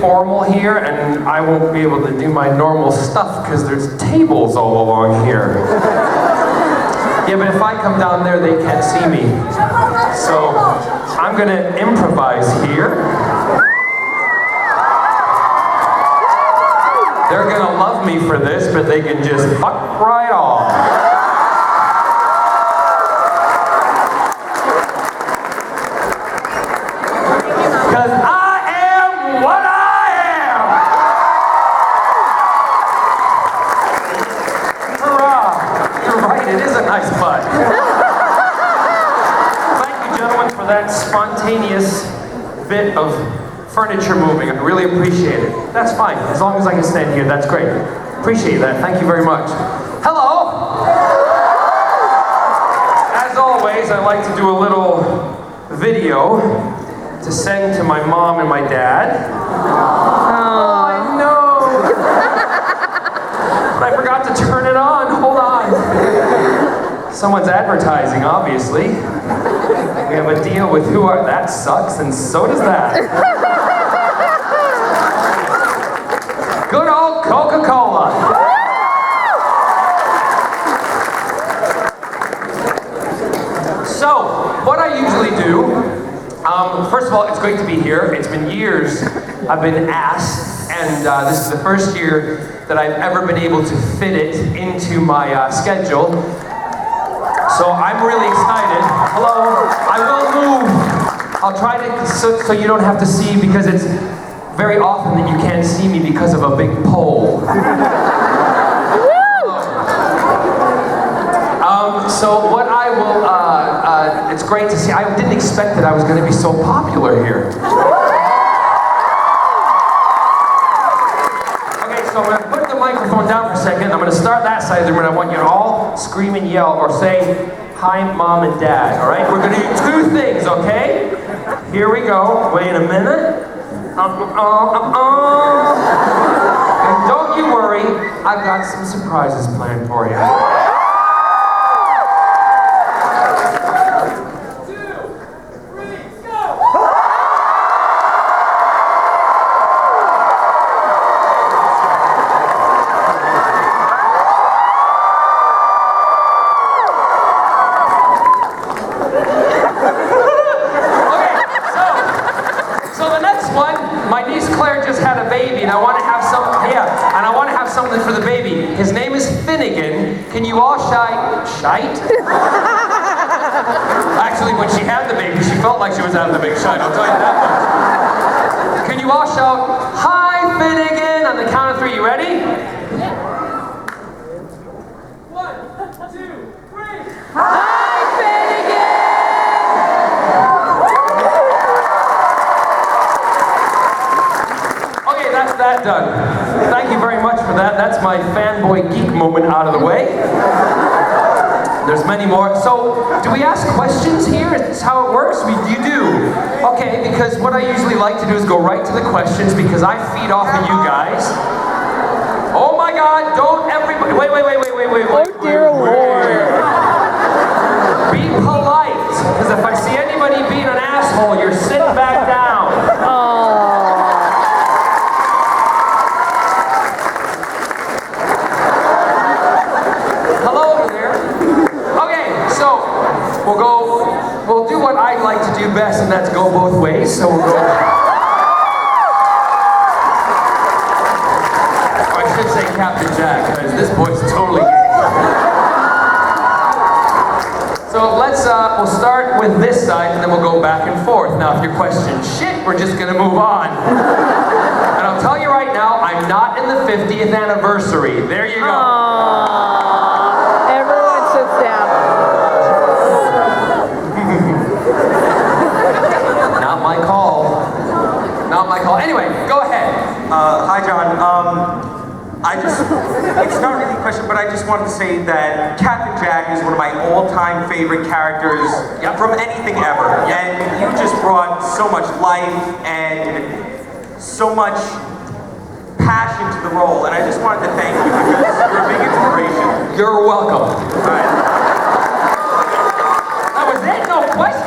formal here, and I won't be able to do my normal stuff because there's tables all along here. Yeah, but if I come down there, they can't see me. So I'm gonna improvise here. They're gonna love me for this, but they can just fuck right off. Because I am what I am! Hurrah! You're right, it is a nice butt. Thank you, gentlemen, for that spontaneous bit of furniture moving. I really appreciate it. That's fine, as long as I can stand here, that's great. Appreciate that, thank you very much. Hello! As always, I like to do a little video to send to my mom and my dad. Oh, no! But I forgot to turn it on, hold on. Someone's advertising, obviously. We have a deal with who are, that sucks, and so does that. Good old Coca-Cola. So, what I usually do, first of all, it's great to be here. It's been years I've been asked, and this is the first year that I've ever been able to fit it into my schedule. So I'm really excited. Hello, I will move. I'll try to, so you don't have to see, because it's very often that you can't see me because of a big pole. So what I will, it's great to see. I didn't expect that I was going to be so popular here. Okay, so I'm going to put the microphone down for a second. I'm going to start that side of the room, and I want you to all scream and yell or say, "Hi, Mom and Dad," all right? We're going to do two things, okay? Here we go. Wait a minute. And don't you worry, I've got some surprises planned for you. For the baby. His name is Finnegan. Can you all shite? Actually, when she had the baby, she felt like she was having the big shite, I'll tell you that much. Can you all shout, "Hi, Finnegan," on the count of 3? You ready? 1, 2, 3. Hi, Finnegan! Okay, that's that done. Thank you very much for that. That's my fanboy geek moment out of the way. There's many more. So, do we ask questions here? Is this how it works? You do. Okay, because what I usually like to do is go right to the questions, because I feed off of you guys. Oh my God, don't everybody, wait. Oh dear Lord. Be polite, because if I see anybody being an asshole, you're sitting back down. We'll do what I like to do best, and that's go both ways, so we'll go. I should say Captain Jack, because this boy's totally gay. So we'll start with this side, and then we'll go back and forth. Now, if your question's shit, we're just gonna move on. And I'll tell you right now, I'm not in the 50th anniversary. There you go. Aww. Everyone sits down. Not my call. Anyway, go ahead. Hi, John. It's not really a question, but I just wanted to say that Captain Jack is one of my all-time favorite characters from anything ever. And you just brought so much life and so much passion to the role. And I just wanted to thank you, because you're a big inspiration. You're welcome. All right. That was it? No question?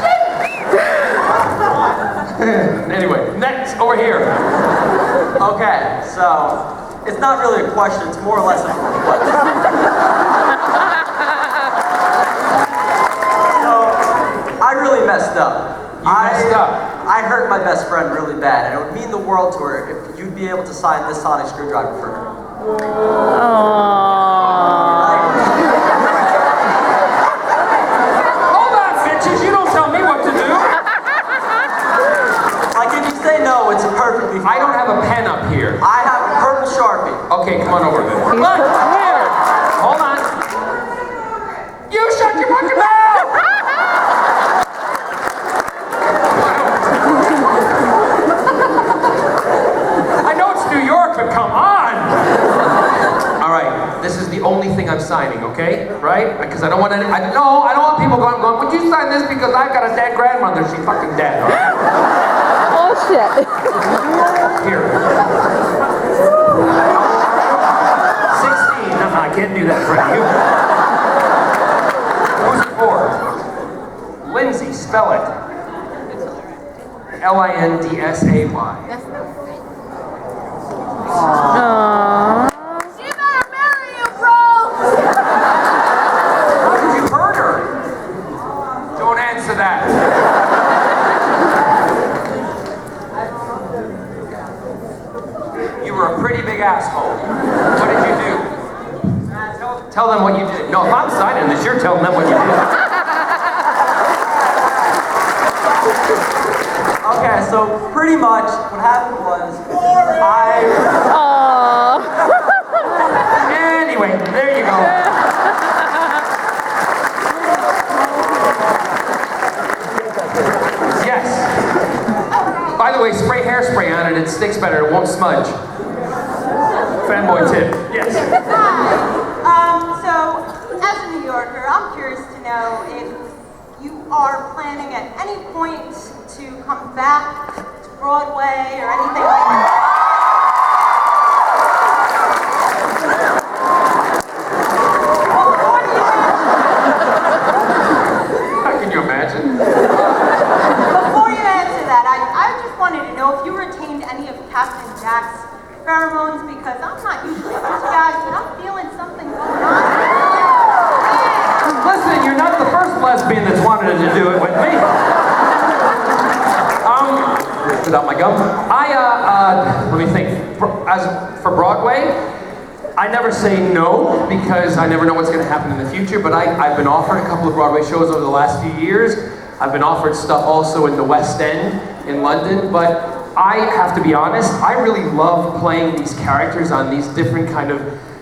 Anyway, next, over here. Okay, so it's not really a question, it's more or less a request. So, I really messed up. Messed up? I hurt my best friend really bad, and it would mean the world to her if you'd be able to sign this sonic screwdriver for her. Hold on, bitches, you don't tell me what to do. Like, if you say no, it's perfectly fine. I don't have a pen up here. I have a purple Sharpie. Okay, come on over then. He's Look, prepared. hold on. You shut your fucking mouth! I know it's New York, but come on! All right, this is the only thing I'm signing, okay? Right? Because I don't want any, I don't want people going, would you sign this because I've got a dead grandmother, she's fucking dead. All right? Oh shit. Here. 16, I can't do that for you. Who's it for? Lindsay, spell it. Lindsay. Aww. She better marry you, bro! You heard her. Don't answer that. You were a pretty big asshole. What did you do? Tell them what you did. No, if I'm signing this, you're telling them what you did. Okay, so pretty much what happened was Aww. Anyway, there you go. Yes. By the way, spray hairspray on it, it sticks better, it won't smudge. Fanboy tip. Yes. Hi. So, as a New Yorker, I'm curious to know if you are planning at any point to come back to Broadway or anything like that. How can you imagine? Before you answer that, I just wanted to know if you retained any of Captain Jack's pheromones, because I'm not usually into guys, but I'm feeling something going on. Listen, you're not the first lesbian that's wanted to do it with me. Without my gum. Let me think. As for Broadway, I never say no because I never know what's going to happen in the future, but I've been offered a couple of Broadway shows over the last few years. I've been offered stuff also in the West End in London, but I have to be honest, I really love playing these characters on these different kind of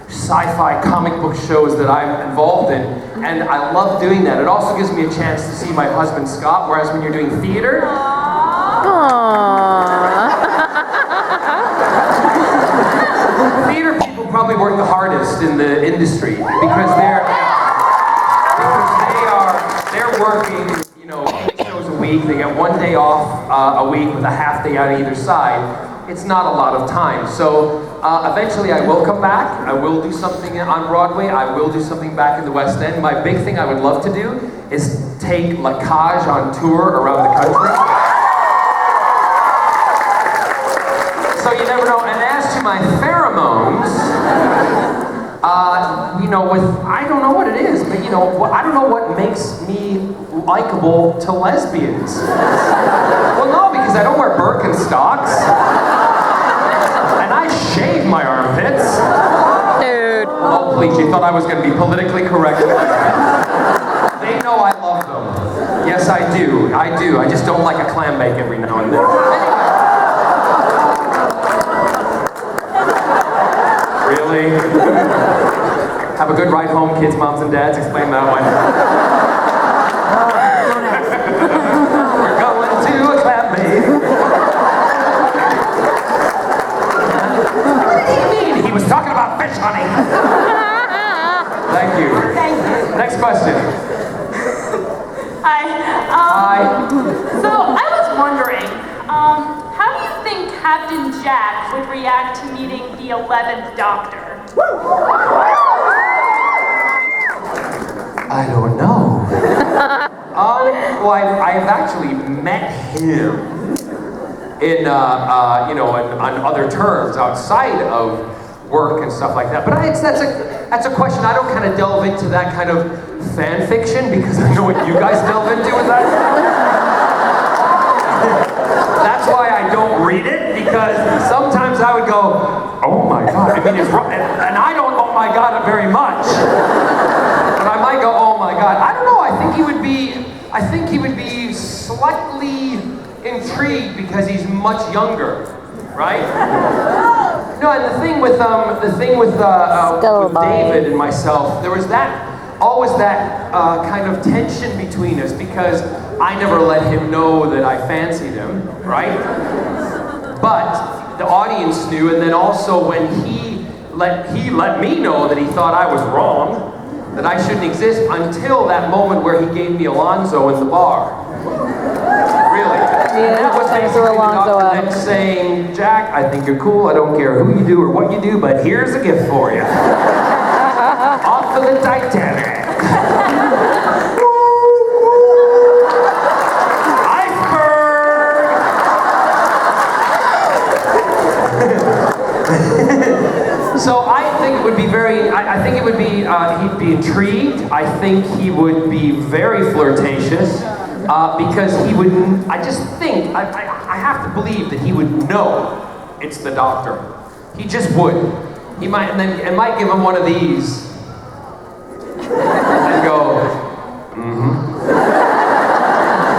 sci-fi comic book shows that I'm involved in, and I love doing that. It also gives me a chance to see my husband Scott, whereas when you're doing theater, theater people probably work the hardest in the industry because they're working, you know, 8 shows a week. They get 1 day off a week with a half day on either side. It's not a lot of time. So eventually I will come back. I will do something on Broadway. I will do something back in the West End. My big thing I would love to do is take La Cage on tour around the country. So you never know. And as to my pheromones, you know, I don't know what it is, but you know, I don't know what makes me likable to lesbians. Well, no, because I don't wear Birkenstocks, and I shave my armpits. Dude. Oh, please, you thought I was going to be politically correct. They know I love them. Yes, I do. I do. I just don't like a clam bake every now and then. Really? Have a good ride home, kids, moms, and dads. Explain that one. We're going to a clam bake. What do you mean? He was talking about fish, honey. Thank you. Thank you. Next question. Hi. Hi. So I was wondering, how do you think Captain Jack would react to meeting the 11th Doctor? I don't know. Well, I've actually met him. in on other terms outside of work and stuff like that. But that's a question. I don't kind of delve into that kind of fan fiction because I know what you guys delve into with that. That's why I don't read it, because sometimes I would go, oh my God. I mean, it's wrong. And I don't oh my God very much. But I might go, oh my God. I don't know. I think he would be slightly intrigued because he's much younger, right? No, and the thing with David and myself, there was always that kind of tension between us because I never let him know that I fancied him, right? But the audience knew, and then also when he let me know that he thought I was wrong, that I shouldn't exist, until that moment where he gave me Alonzo in the bar. Really. Yeah, That was basically the doctor then saying, Jack, I think you're cool, I don't care who you do or what you do, but here's a gift for you. Off of the Titanic. So I think it would be I think it would be, he'd be intrigued. I think he would be very flirtatious because he would, I just think, I have to believe that he would know it's the doctor. He just would. He might, and then it might give him one of these and go,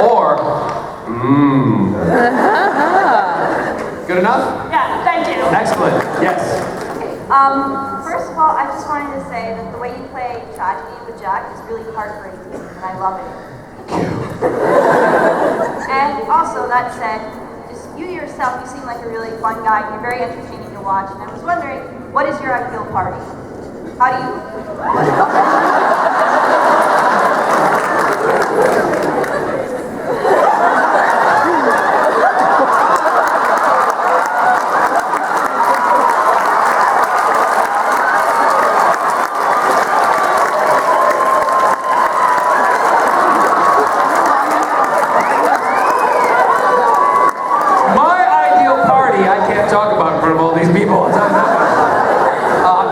or, Good enough? Yeah, thank you. Excellent, yes. First of all, I just wanted to say that the way you play tragedy with Jack is really heartbreaking, and I love it. And also, that said, just you yourself, you seem like a really fun guy. You're very entertaining to watch, and I was wondering, what is your ideal party? How do you...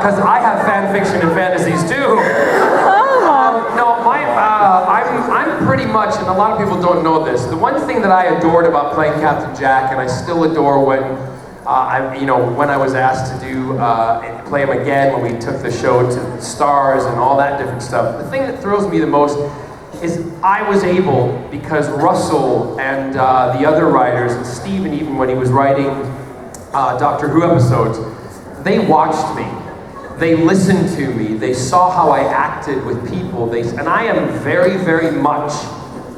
Because I have fan fiction and fantasies too. I'm pretty much, and a lot of people don't know this, the one thing that I adored about playing Captain Jack, and I still adore when when I was asked to play him again, when we took the show to the stars and all that different stuff, the thing that thrills me the most is I was able, because Russell and the other writers, and Steven even when he was writing Doctor Who episodes, they watched me. They listened to me. They saw how I acted with people. And I am very, very much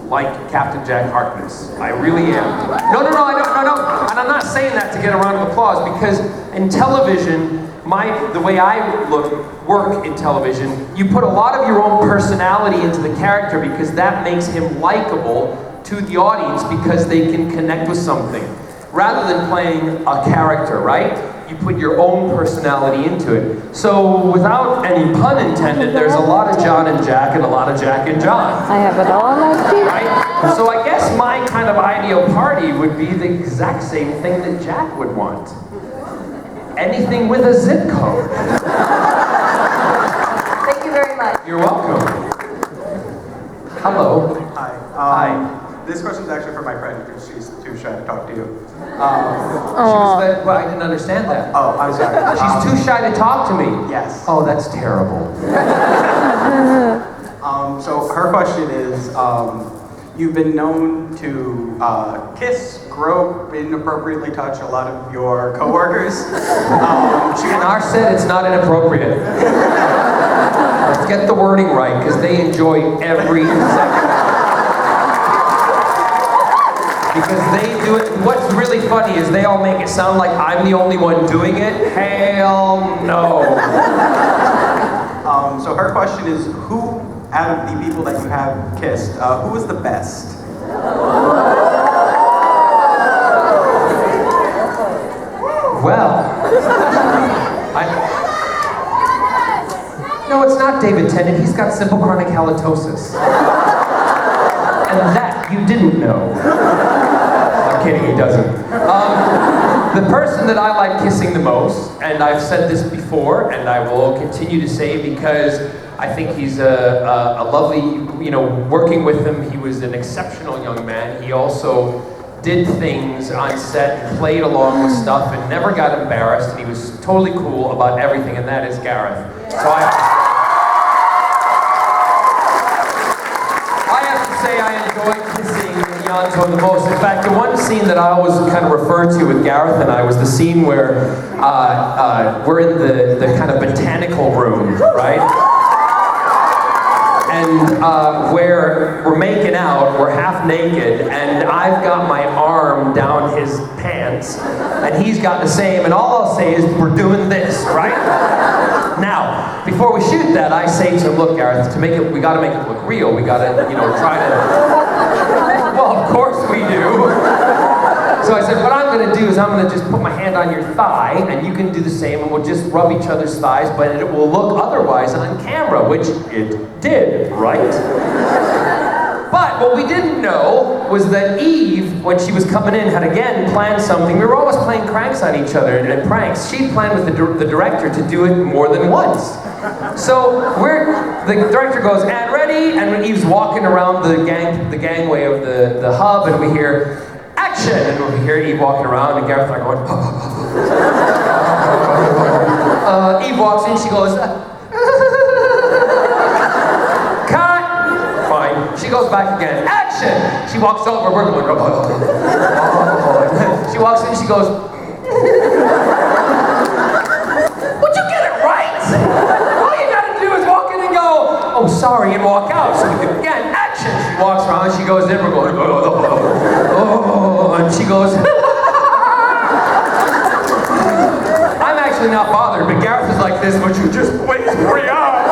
like Captain Jack Harkness. I really am. No. And I'm not saying that to get a round of applause, because in television, the way I work in television, you put a lot of your own personality into the character because that makes him likable to the audience because they can connect with something. Rather than playing a character, right? You put your own personality into it. So, without any pun intended, there's a lot of John and Jack and a lot of Jack and John. I have it all on my feet. Right? So I guess my kind of ideal party would be the exact same thing that Jack would want. Anything with a zip code. Thank you very much. You're welcome. Hello. Hi. Hi. This question is actually for my friend because she's too shy to talk to you. Well, I didn't understand that. Oh, I'm sorry. She's too shy to talk to me. Yes. Oh, that's terrible. So her question is, you've been known to kiss, grope, inappropriately touch a lot of your coworkers. In our set, it's not inappropriate. Let's get the wording right, because they enjoy every second. Because they do it. What's really funny is they all make it sound like I'm the only one doing it. Hell no. So her question is, who out of the people that you have kissed, who is the best? Well, no, it's not David Tennant. He's got simple chronic halitosis. And that you didn't know. kidding, he doesn't. The person that I like kissing the most, and I've said this before, and I will continue to say because I think he's a lovely, working with him, he was an exceptional young man. He also did things on set and played along with stuff and never got embarrassed, and he was totally cool about everything, and that is Gareth. So I have to say I enjoyed kissing Janto the most. In fact, the one scene that I always kind of refer to with Gareth and I was the scene where we're in the kind of botanical room, right? And where we're making out, we're half naked, and I've got my arm down his pants, and he's got the same, and all I'll say is, we're doing this, right? Now, before we shoot that, I say to him, look, Gareth, we gotta make it look real, we gotta, try to... Well, of course we do. So I said, what I'm gonna do is I'm gonna just put my hand on your thigh, and you can do the same, and we'll just rub each other's thighs, but it will look otherwise on camera, which it did, right? But what we didn't know was that Eve, when she was coming in, had again planned something. We were always playing cranks on each other and pranks. She'd planned with the director to do it more than once. So the director goes, and ready, and Eve's walking around the gangway of the hub, and we hear, action! And we hear Eve walking around, and Gareth and I are going, Eve walks in, she goes, cut! Fine. She goes back again, action! She walks over, we're going, she walks in, she goes, would you get it right? All you gotta do is walk in and go, oh, sorry, and walk out. So again, action! She walks around, she goes in, we're going, and she goes, I'm actually not bothered, but Gareth is like this, would you just please hurry up?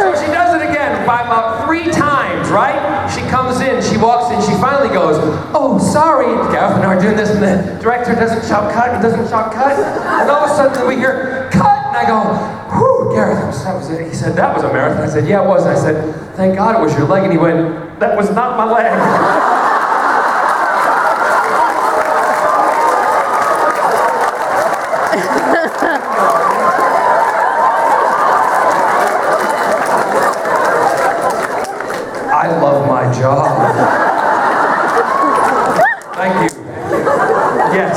So she does it again by about 3 times, right? She comes in, she walks in, she finally goes, oh, sorry. Gareth and I are doing this, and the director doesn't shout cut, and doesn't shout cut, and all of a sudden we hear cut, and I go, whew, Gareth, that was it. He said, that was a marathon. I said, yeah, it was. And I said, thank God it was your leg, and he went, that was not my leg. I love my job. Thank you. Yes.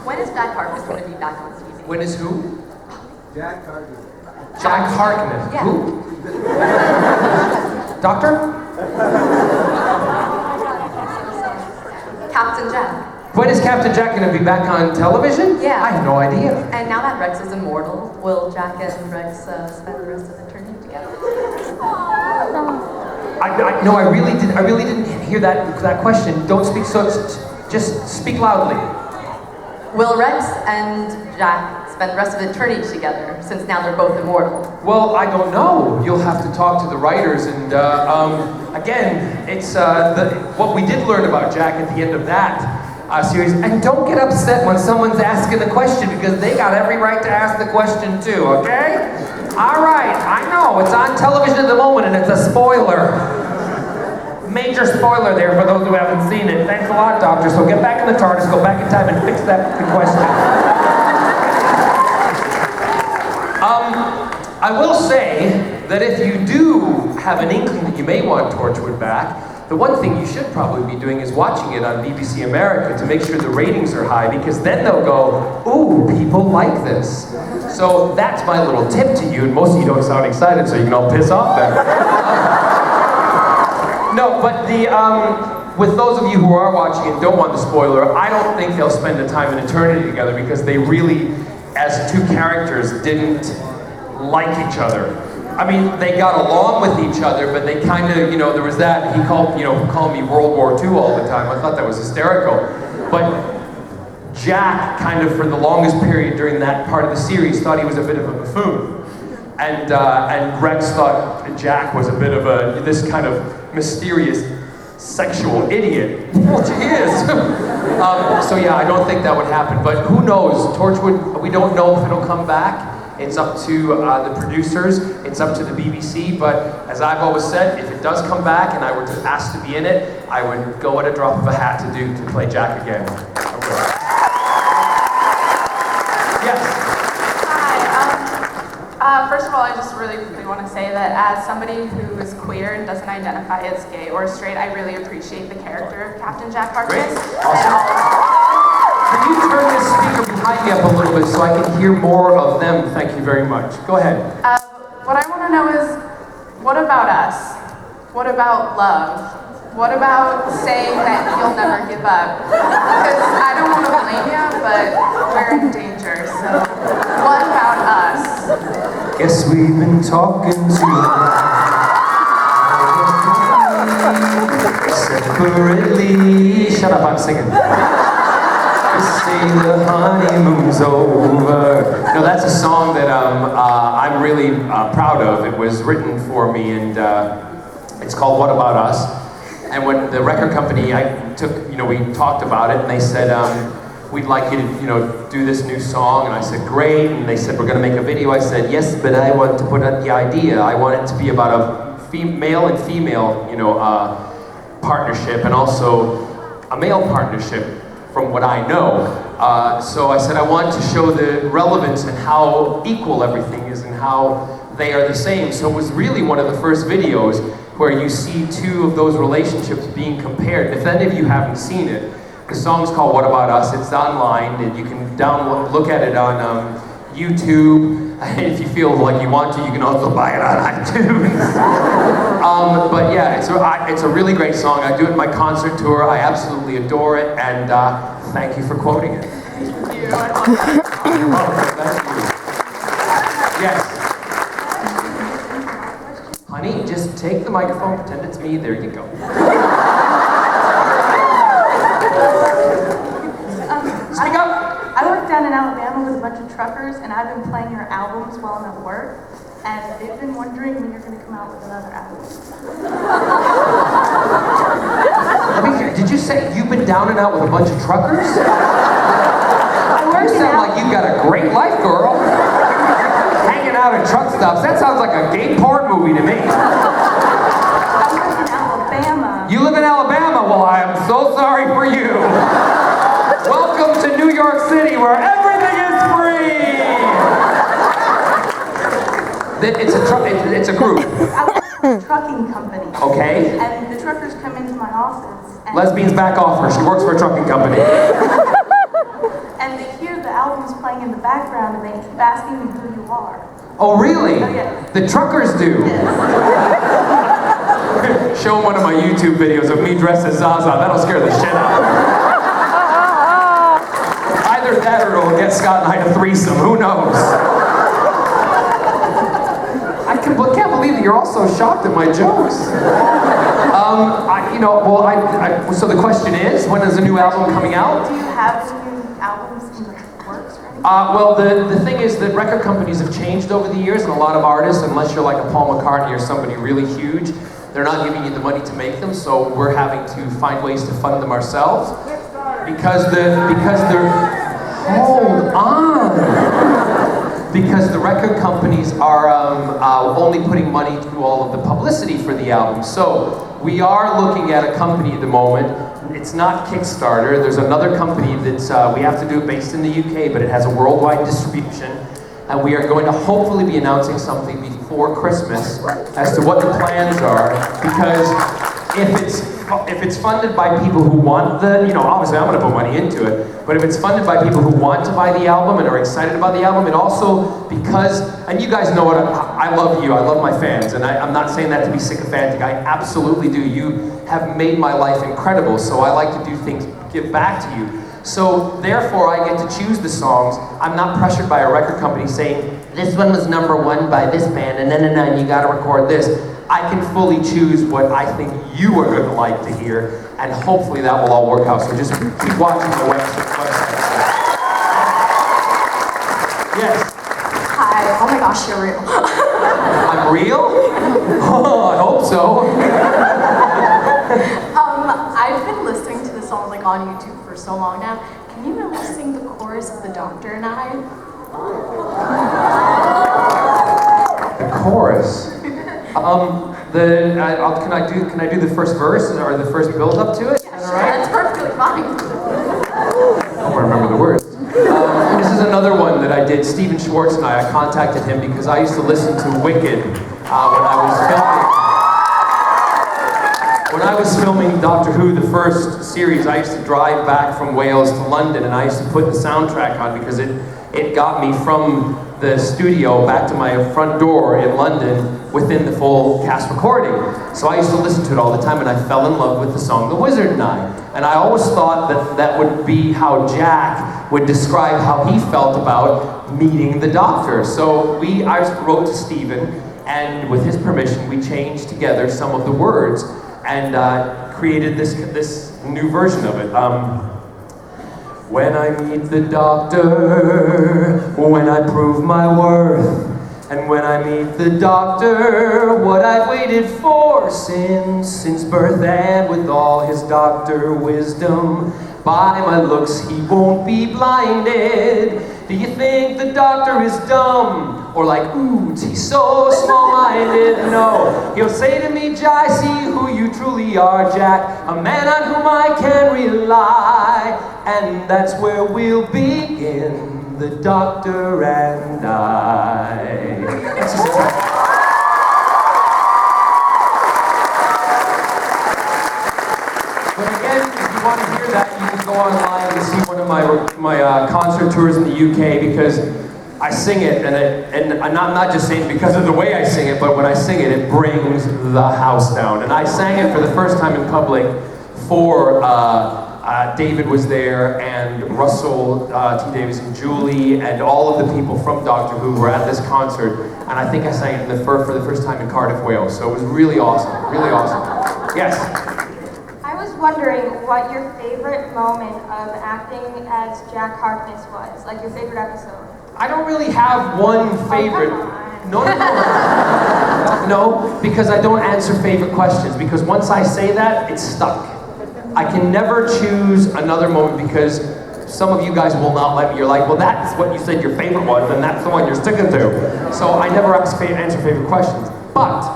When is Jack Harkness going to be back on TV? When is who? Jack Harkness. Jack Harkness. Yeah. Who? Doctor? Captain Jack. When is Captain Jack going to be back on television? Yeah. I have no idea. And now that Rex is immortal, will Jack and Rex spend the rest of eternity together? No, I really didn't hear that question. Don't speak so. Just speak loudly. Will Rex and Jack spend the rest of eternity together, since now they're both immortal? Well, I don't know. You'll have to talk to the writers, and again, it's what we did learn about Jack at the end of that series. And don't get upset when someone's asking the question, because they got every right to ask the question too. Okay? All right. I know it's on television at the moment, and it's a spoiler. Major spoiler there for those who haven't seen it. Thanks a lot, Doctor. So get back in the TARDIS, go back in time, and fix that question. I will say that if you do have an inkling that you may want Torchwood back, the one thing you should probably be doing is watching it on BBC America to make sure the ratings are high, because then they'll go, ooh, people like this. So that's my little tip to you, and most of you don't sound excited, so you can all piss off there. No, but with those of you who are watching and don't want the spoiler, I don't think they'll spend the time in eternity together, because they really, as 2 characters, didn't like each other. I mean, they got along with each other, but they kind of, there was that, he called me World War II all the time. I thought that was hysterical. But Jack, kind of for the longest period during that part of the series, thought he was a bit of a buffoon. And Rex thought Jack was a bit of this kind of mysterious sexual idiot, which he is. So yeah, I don't think that would happen, but who knows? Torchwood, we don't know if it'll come back. It's up to the producers. It's up to the BBC. But as I've always said, if it does come back and I were to ask to be in it, I would go at a drop of a hat to play Jack again. Yes. Hi. First of all, I just really quickly want to say that as somebody who is queer and doesn't identify as gay or straight, I really appreciate the character of Captain Jack Harkness. Great. Awesome. Can you turn this speaker behind me up a little bit so I can hear more of them? Thank you very much. Go ahead. What I want to know is, what about us? What about love? What about saying that you'll never give up? Because I don't want to blame you, but we're in danger, so what about us? Guess we've been talking too much. Separately. Shut up, I'm singing. Say the honeymoon's over. No, that's a song that I'm really proud of. It was written for me, and it's called What About Us? And when the record company, we talked about it, and they said, we'd like you to, do this new song. And I said, great. And they said, we're going to make a video. I said, yes, but I want to put out the idea. I want it to be about a male and female, partnership, and also a male partnership, from what I know. So I said I want to show the relevance and how equal everything is and how they are the same. So it was really one of the first videos where you see two of those relationships being compared. And if any of you haven't seen it, the song's called What About Us? It's online, and you can look at it on YouTube. And if you feel like you want to, you can also buy it on iTunes. But yeah, it's a really great song. I do it in my concert tour. I absolutely adore it, and thank you for quoting it. Thank you. You're welcome. Thank you. Yes. Honey, just take the microphone, pretend it's me. There you go. Speak up. I work down in Alabama with a bunch of truckers, and I've been playing your albums while I'm at work, and they've been wondering when you're going to come out with another album. Let me hear. Did you say you've been down and out with a bunch of truckers? You sound like you've got a great life, girl. Hanging out at truck stops. That sounds like a gay porn movie to me. I live in Alabama. You live in Alabama? Well, I am so sorry for you. Welcome to New York City, where everything is free. It's a group. I work for a trucking company. Okay. And the truckers come into my office. And Lesbians back off her. She works for a trucking company. And they hear the albums playing in the background, and they keep asking me who you are. Oh, really? Oh, yes. The truckers do. Yes. Show them one of my YouTube videos of me dressed as Zaza. That'll scare the shit out of them. Either that or it'll get Scott and I a threesome. Who knows? I can't believe that you're all so shocked at my jokes. So the question is, when is the new album coming out? Do you have any new albums in the works or anything? Well, the thing is that record companies have changed over the years, and a lot of artists, unless you're like a Paul McCartney or somebody really huge, they're not giving you the money to make them, so we're having to find ways to fund them ourselves. Because the record companies are only putting money to all of the publicity for the album. So we are looking at a company at the moment. It's not Kickstarter. There's another company that's, we have to do it based in the UK, but it has a worldwide distribution. And we are going to hopefully be announcing something before Christmas as to what the plans are. Because if it's funded by people who want obviously I'm going to put money into it, but if it's funded by people who want to buy the album and are excited about the album, and also because, and you guys know what, I love you, I love my fans, and I'm not saying that to be sycophantic, I absolutely do. You have made my life incredible, so I like to do things, give back to you. So therefore I get to choose the songs. I'm not pressured by a record company saying, this one was #1 by this band, and and you gotta record this. I can fully choose what I think you are going to like to hear, and hopefully that will all work out. So just keep watching the website. Yes? Hi, oh my gosh, you're real. I'm real? Oh, I hope so. I've been listening to this song on YouTube for so long now. Can you really sing the chorus of The Doctor and I? The chorus. Can I do the first verse or the first build up to it? Is that all right? That's perfectly fine. I don't remember the words. This is another one that I did. Stephen Schwartz and I contacted him because I used to listen to Wicked when I was filming. When I was filming Doctor Who, the first series, I used to drive back from Wales to London, and I used to put the soundtrack on because it got me from the studio back to my front door in London within the full cast recording. So I used to listen to it all the time, and I fell in love with the song The Wizard and I. And I always thought that that would be how Jack would describe how he felt about meeting the Doctor. So I wrote to Stephen, and with his permission, we changed together some of the words and created this new version of it. When I meet the Doctor, when I prove my worth, and when I meet the Doctor, what I've waited for since birth, and with all his Doctor wisdom, by my looks he won't be blinded. Do you think the Doctor is dumb? Or like, ooh, he's so small-minded? No, he'll say to me, I see who you truly are, Jack, a man on whom I can rely. And that's where we'll begin, the Doctor and I. But again, if you want to hear that, you can go online and see one of my concert tours in the UK, because I sing it, and I'm not just saying because of the way I sing it, but when I sing it, it brings the house down. And I sang it for the first time in public for David was there, and Russell T. Davies and Julie, and all of the people from Doctor Who were at this concert, and I think I sang it for the first time in Cardiff, Wales. So it was really awesome, really awesome. Yes? I was wondering what your favorite moment of acting as Jack Harkness was, like your favorite episode. I don't really have one favorite. No. No, because I don't answer favorite questions, because once I say that, it's stuck. I can never choose another moment, because some of you guys will not let me. You're like, well, that's what you said your favorite was, and that's the one you're sticking to. So I never answer favorite questions. But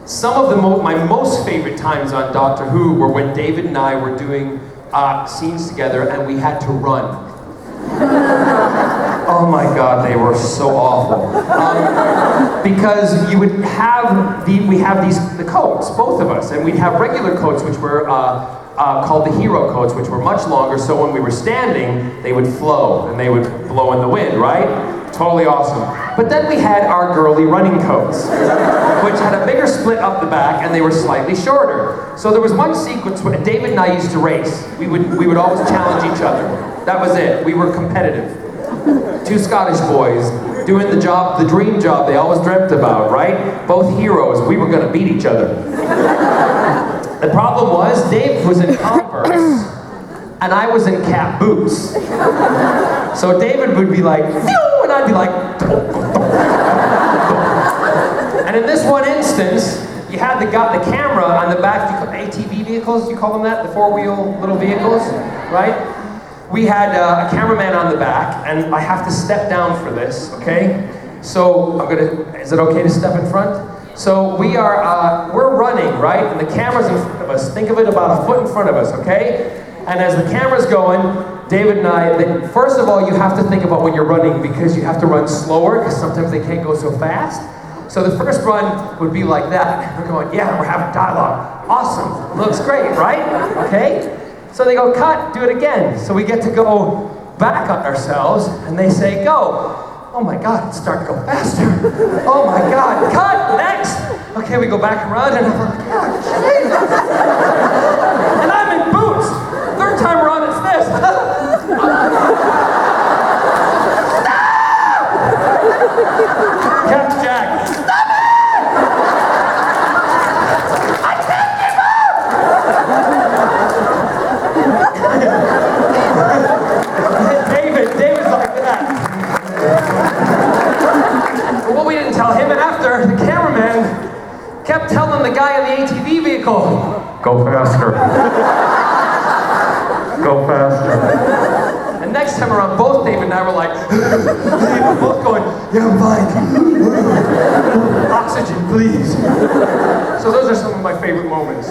some of my most favorite times on Doctor Who were when David and I were doing scenes together, and we had to run. Oh my God, they were so awful. Because you would have the coats, both of us, and we'd have regular coats, which were called the hero coats, which were much longer, so when we were standing, they would flow, and they would blow in the wind, right? Totally awesome. But then we had our girly running coats, which had a bigger split up the back, and they were slightly shorter. So there was one sequence where David and I used to race. We would always challenge each other. That was it. We were competitive. Two Scottish boys doing the job, the dream job they always dreamt about, right? Both heroes. We were gonna beat each other. The problem was, Dave was in Converse, and I was in cap boots. So David would be like, phew, and I'd be like, and in this one instance, you had the camera on the back, ATV vehicles, you call them that? The four-wheel little vehicles, right? We had a cameraman on the back, and I have to step down for this, okay? So is it okay to step in front? So we're running, right? And the camera's in front of us. Think of it about a foot in front of us, okay? And as the camera's going, David and I, first of all, you have to think about when you're running, because you have to run slower, because sometimes they can't go so fast. So the first run would be like that. We're going, yeah, we're having dialogue. Awesome, looks great, right? Okay? So they go, cut, do it again. So we get to go back on ourselves, and they say, go. Oh my God, it's starting to go faster. Oh my God, cut, next. Okay, we go back around, and I'm like, oh, Jesus. And I'm in boots. Third time around, it's this. Captain Jack, stop it! I can't keep up! David's like that. But what we didn't tell him after, the cameraman kept telling the guy in the ATV vehicle, go faster. Go faster. And And next time around, both David and I were like, we're both going, yeah, I'm fine. Oxygen, please. So those are some of my favorite moments.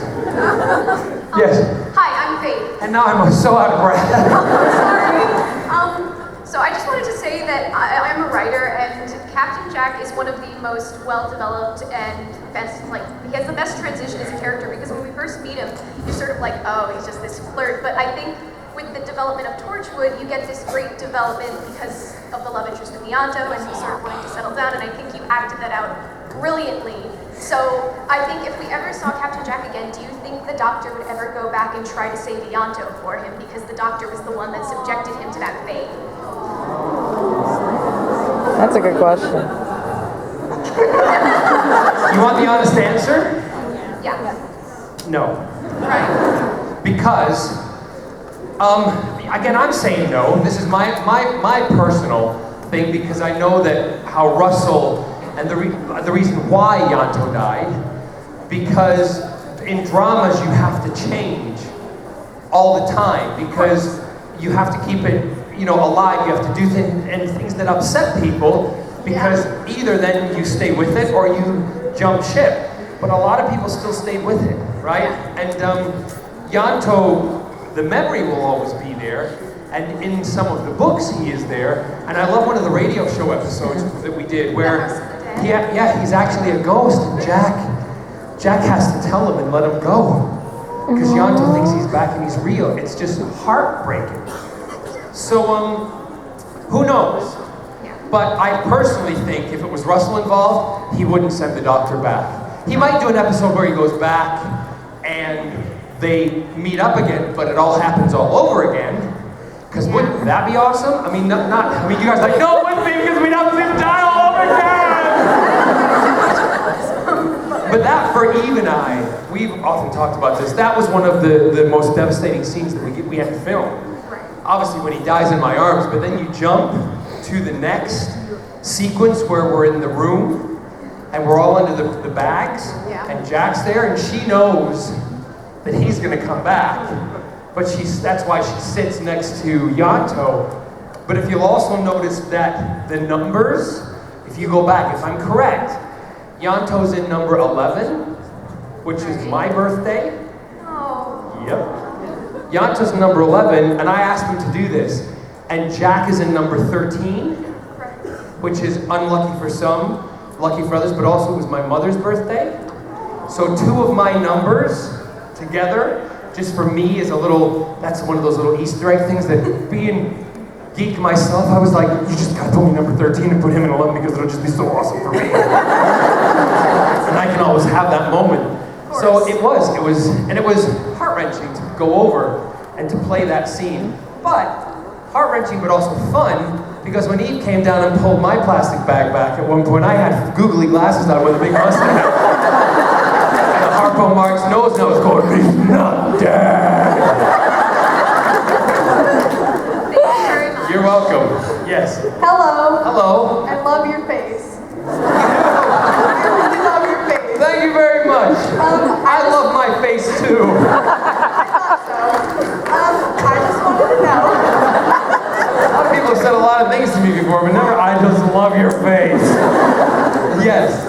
Yes. Hi, I'm Faith. And now I'm so out of breath. Sorry. So I just wanted to say that I'm a writer, and Captain Jack is one of the most well-developed and best, he has the best transition as a character, because when we first meet him, you're sort of like, oh, he's just this flirt. But I think with the development of Torchwood, you get this great development because of the love interest with Ianto, and he's sort of wanting to settle down, and I think you acted that out brilliantly. So I think if we ever saw Captain Jack again, do you think the Doctor would ever go back and try to save Ianto for him, because the Doctor was the one that subjected him to that fate? That's a good question. You want the honest answer? Yeah. No. Right. Because, again, I'm saying no. This is my personal thing, because I know that how Russell, and the reason why Ianto died, because in dramas you have to change all the time, because you have to keep it, alive. You have to do things that upset people, because either then you stay with it or you jump ship. But a lot of people still stayed with it, right? And Ianto, the memory will always be there, and in some of the books he is there. And I love one of the radio show episodes that we did where he's actually a ghost, and Jack has to tell him and let him go, because Ianto thinks he's back and he's real. It's just heartbreaking. So, who knows? But I personally think if it was Russell involved, he wouldn't send the Doctor back. He might do an episode where he goes back and they meet up again, but it all happens all over again. Because wouldn't that be awesome? I mean, you guys are like, no, it wouldn't be, because we'd have to die all over again! But that, for Eve and I, we've often talked about this, that was one of the most devastating scenes that we had to film. Obviously when he dies in my arms, but then you jump to the next sequence where we're in the room and we're all under the bags, and Jack's there, and she knows that he's gonna come back, but that's why she sits next to Ianto. But if you'll also notice that the numbers, if you go back, if I'm correct, Ianto's in number 11, which is my birthday. Yep. Ianto's in number 11, and I asked him to do this. And Jack is in number 13, which is unlucky for some, lucky for others, but also it was my mother's birthday. So 2 of my numbers together, just for me, is that's one of those little Easter egg things that, being geek myself, I was like, you just gotta put me number 13 and put him in 11, because it'll just be so awesome for me. And I can always have that moment. So it was heart-wrenching to go over and to play that scene. But heart-wrenching, but also fun, because when Eve came down and pulled my plastic bag back at one point, I had googly glasses on with a big mustache. And the Harpo Marx nose going, he's not dead. Thank you very much. You're welcome. Yes. Hello. Hello. I love your face. I really love your face. Thank you very much. I love my face too. I thought so. I just wanted to know. A lot of people have said a lot of things to me before, but never, I just love your face. Yes.